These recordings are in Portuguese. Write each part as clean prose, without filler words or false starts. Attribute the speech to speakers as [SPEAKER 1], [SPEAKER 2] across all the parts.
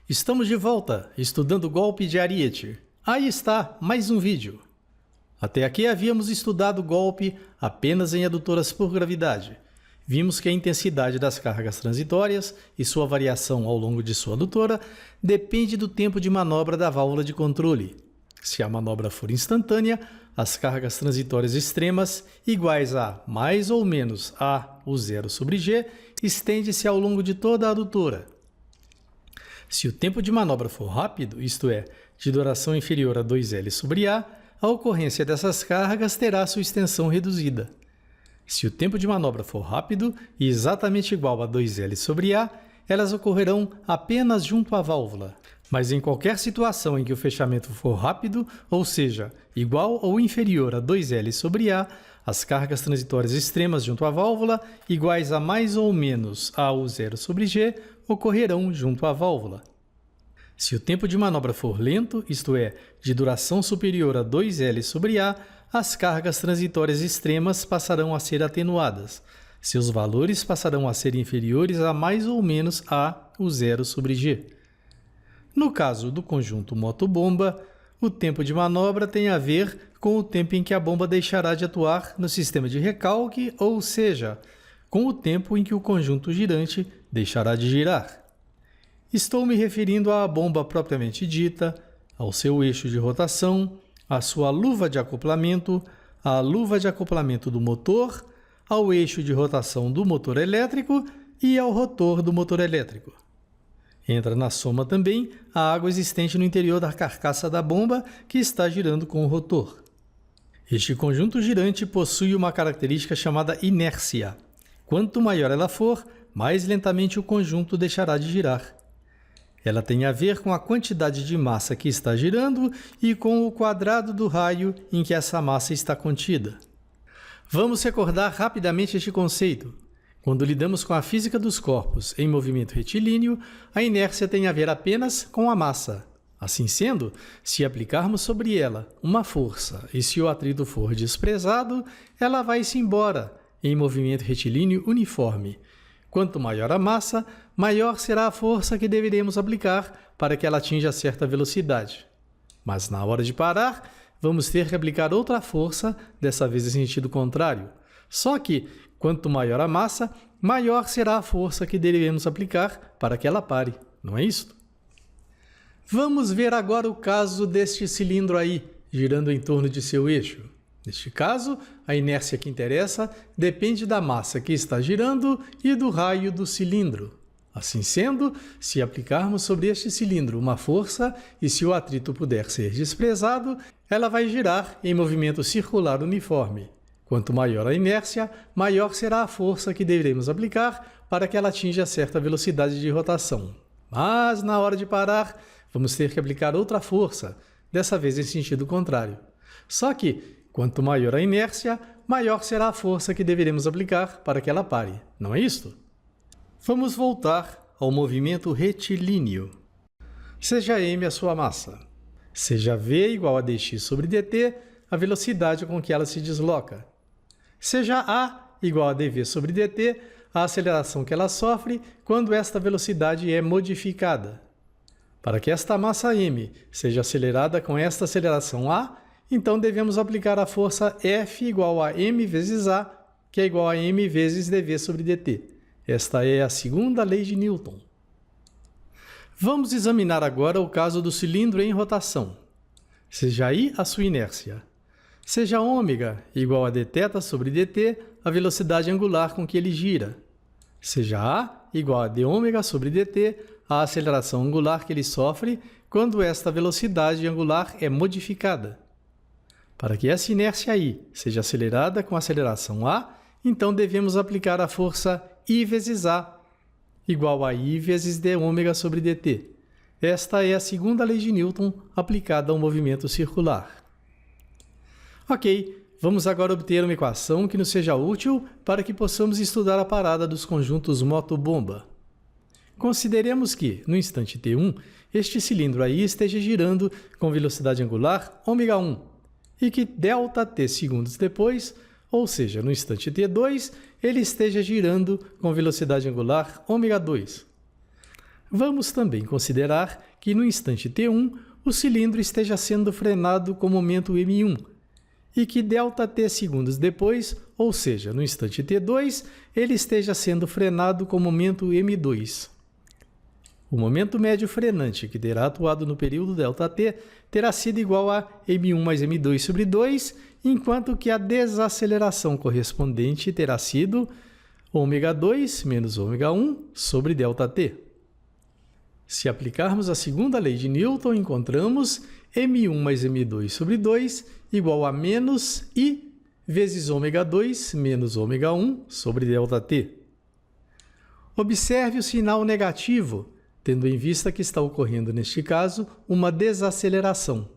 [SPEAKER 1] Estamos de volta, estudando o golpe de Ariete. Aí está, mais um vídeo. Até aqui havíamos estudado o golpe apenas em adutoras por gravidade. Vimos que a intensidade das cargas transitórias e sua variação ao longo de sua adutora depende do tempo de manobra da válvula de controle. Se a manobra for instantânea, as cargas transitórias extremas, iguais a mais ou menos A, o zero sobre G, estende-se ao longo de toda a adutora. Se o tempo de manobra for rápido, isto é, de duração inferior a 2L sobre A, a ocorrência dessas cargas terá sua extensão reduzida. Se o tempo de manobra for rápido e exatamente igual a 2L sobre A, elas ocorrerão apenas junto à válvula. Mas em qualquer situação em que o fechamento for rápido, ou seja, igual ou inferior a 2L sobre A, as cargas transitórias extremas junto à válvula, iguais a mais ou menos A o zero sobre G, ocorrerão junto à válvula. Se o tempo de manobra for lento, isto é, de duração superior a 2L sobre A, as cargas transitórias extremas passarão a ser atenuadas. Seus valores passarão a ser inferiores a mais ou menos A o zero sobre G. No caso do conjunto moto-bomba, o tempo de manobra tem a ver com o tempo em que a bomba deixará de atuar no sistema de recalque, ou seja, com o tempo em que o conjunto girante deixará de girar. Estou me referindo à bomba propriamente dita, ao seu eixo de rotação, à sua luva de acoplamento, à luva de acoplamento do motor, ao eixo de rotação do motor elétrico e ao rotor do motor elétrico. Entra na soma também a água existente no interior da carcaça da bomba que está girando com o rotor. Este conjunto girante possui uma característica chamada inércia. Quanto maior ela for, mais lentamente o conjunto deixará de girar. Ela tem a ver com a quantidade de massa que está girando e com o quadrado do raio em que essa massa está contida. Vamos recordar rapidamente este conceito. Quando lidamos com a física dos corpos em movimento retilíneo, a inércia tem a ver apenas com a massa. Assim sendo, se aplicarmos sobre ela uma força e se o atrito for desprezado, ela vai-se embora em movimento retilíneo uniforme. Quanto maior a massa, maior será a força que deveremos aplicar para que ela atinja certa velocidade. Mas na hora de parar, vamos ter que aplicar outra força, dessa vez em sentido contrário. Só que, quanto maior a massa, maior será a força que devemos aplicar para que ela pare, não é isso? Vamos ver agora o caso deste cilindro aí, girando em torno de seu eixo. Neste caso, a inércia que interessa depende da massa que está girando e do raio do cilindro. Assim sendo, se aplicarmos sobre este cilindro uma força e se o atrito puder ser desprezado, ela vai girar em movimento circular uniforme. Quanto maior a inércia, maior será a força que deveremos aplicar para que ela atinja certa velocidade de rotação. Mas, na hora de parar, vamos ter que aplicar outra força, dessa vez em sentido contrário. Só que, quanto maior a inércia, maior será a força que deveremos aplicar para que ela pare, não é isto? Vamos voltar ao movimento retilíneo. Seja m a sua massa. Seja v igual a dx sobre dt, a velocidade com que ela se desloca. Seja a igual a dv sobre dt, a aceleração que ela sofre quando esta velocidade é modificada. Para que esta massa m seja acelerada com esta aceleração a, então devemos aplicar a força F igual a m vezes A, que é igual a m vezes dv sobre dt. Esta é a segunda lei de Newton. Vamos examinar agora o caso do cilindro em rotação. Seja I a sua inércia. Seja ômega igual a dθ sobre dt, a velocidade angular com que ele gira. Seja A igual a dômega sobre dt, a aceleração angular que ele sofre quando esta velocidade angular é modificada. Para que essa inércia I seja acelerada com a aceleração A, então devemos aplicar a força I vezes A, igual a I vezes dômega sobre dt. Esta é a segunda lei de Newton aplicada ao movimento circular. Ok, vamos agora obter uma equação que nos seja útil para que possamos estudar a parada dos conjuntos moto-bomba. Consideremos que, no instante t1, este cilindro aí esteja girando com velocidade angular ω1 e que ΔT segundos depois, ou seja, no instante t2, ele esteja girando com velocidade angular ω2. Vamos também considerar que no instante T1 o cilindro esteja sendo frenado com momento m1 e que ΔT segundos depois, ou seja, no instante T2, ele esteja sendo frenado com momento m2. O momento médio frenante que terá atuado no período ΔT terá sido igual a m1 mais m2 sobre 2, enquanto que a desaceleração correspondente terá sido ω2 menos ω1 sobre ΔT. Se aplicarmos a segunda lei de Newton, encontramos m1 mais m2 sobre 2 igual a menos I vezes ω2 menos ω1 sobre ΔT. Observe o sinal negativo, tendo em vista que está ocorrendo, neste caso, uma desaceleração.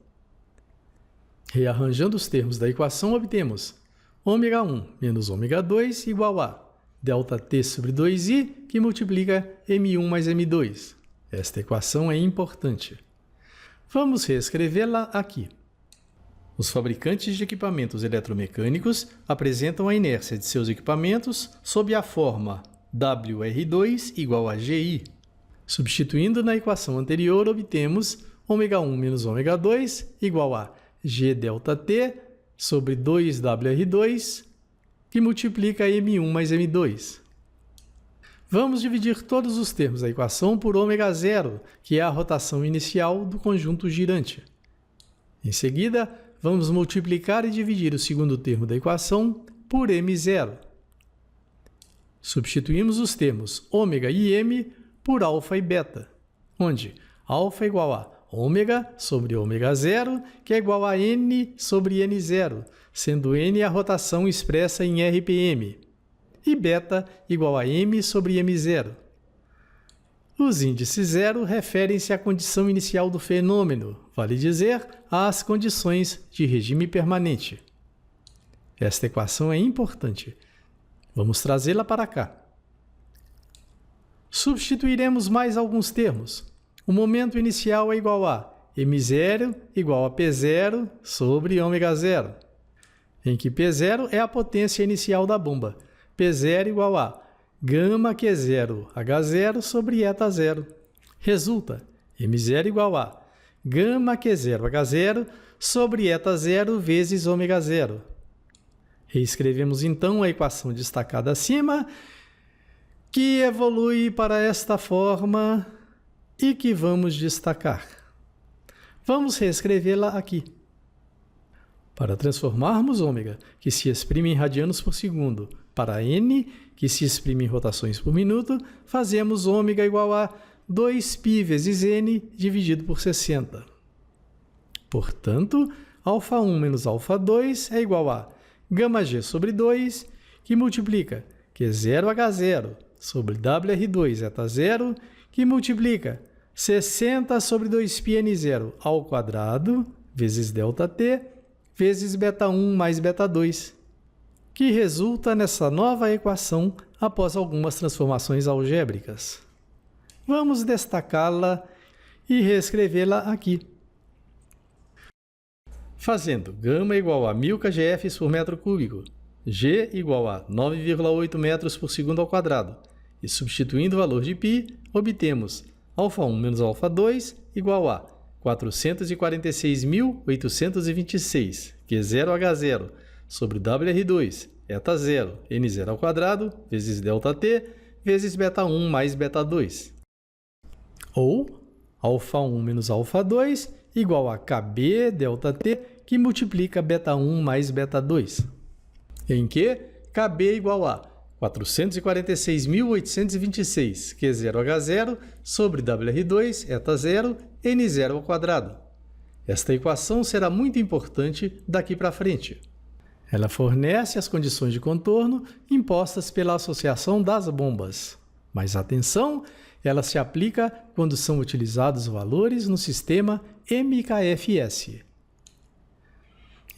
[SPEAKER 1] Rearranjando os termos da equação, obtemos ω1 menos ω2 igual a ΔT sobre 2i, que multiplica m1 mais m2. Esta equação é importante. Vamos reescrevê-la aqui. Os fabricantes de equipamentos eletromecânicos apresentam a inércia de seus equipamentos sob a forma WR2 igual a GI. Substituindo na equação anterior, obtemos ω1 menos ω2 igual a GΔT sobre 2WR2, que multiplica m1 mais m2. Vamos dividir todos os termos da equação por ω0, que é a rotação inicial do conjunto girante. Em seguida, vamos multiplicar e dividir o segundo termo da equação por m0. Substituímos os termos ω e m por α e β, onde α igual a ω sobre ω0, que é igual a n sobre n0, sendo n a rotação expressa em RPM, e β igual a m sobre m0. Os índices zero referem-se à condição inicial do fenômeno, vale dizer, às condições de regime permanente. Esta equação é importante. Vamos trazê-la para cá. Substituiremos mais alguns termos. O momento inicial é igual a m0 igual a p0 sobre ω0, em que p0 é a potência inicial da bomba. P0 igual a γQ0 H0 sobre eta0. Resulta m0 igual a γQ0 H0 sobre eta0 vezes ω0. Reescrevemos então a equação destacada acima, que evolui para esta forma e que vamos destacar. Vamos reescrevê-la aqui. Para transformarmos ω, que se exprime em radianos por segundo, para n, que se exprime em rotações por minuto, fazemos ω igual a 2π vezes n dividido por 60. Portanto, α1 menos α2 é igual a γg sobre 2, que multiplica Q0H0 sobre WR2 eta0, que multiplica 60 sobre 2πn0 ao quadrado, vezes ΔT, vezes β1 mais β2, que resulta nessa nova equação após algumas transformações algébricas. Vamos destacá-la e reescrevê-la aqui. Fazendo γ igual a 1000 kgf por metro cúbico, G igual a 9,8 metros por segundo ao quadrado, e substituindo o valor de π, obtemos α1 menos α2 igual a 446.826, Q0H0 sobre WR2 eta0 n0 ao quadrado vezes ΔT vezes β1 mais β2. Ou α1 menos α2 igual a KB ΔT, que multiplica β1 mais β2, em que KB igual a 446.826, Q0H0 sobre WR2 eta0 n0 ao quadrado. Esta equação será muito importante daqui para frente. Ela fornece as condições de contorno impostas pela associação das bombas. Mas atenção, ela se aplica quando são utilizados valores no sistema MKFS.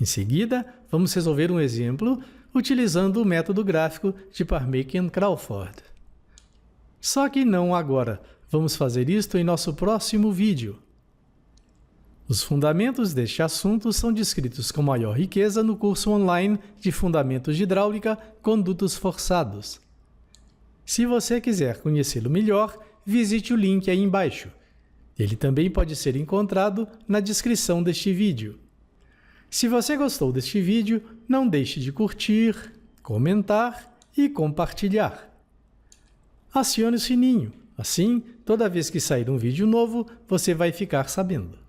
[SPEAKER 1] Em seguida, vamos resolver um exemplo utilizando o método gráfico de Parmikian-Crawford. Só que não agora. Vamos fazer isto em nosso próximo vídeo. Os fundamentos deste assunto são descritos com maior riqueza no curso online de Fundamentos de Hidráulica, Condutos Forçados. Se você quiser conhecê-lo melhor, visite o link aí embaixo. Ele também pode ser encontrado na descrição deste vídeo. Se você gostou deste vídeo, não deixe de curtir, comentar e compartilhar. Acione o sininho, assim, toda vez que sair um vídeo novo, você vai ficar sabendo.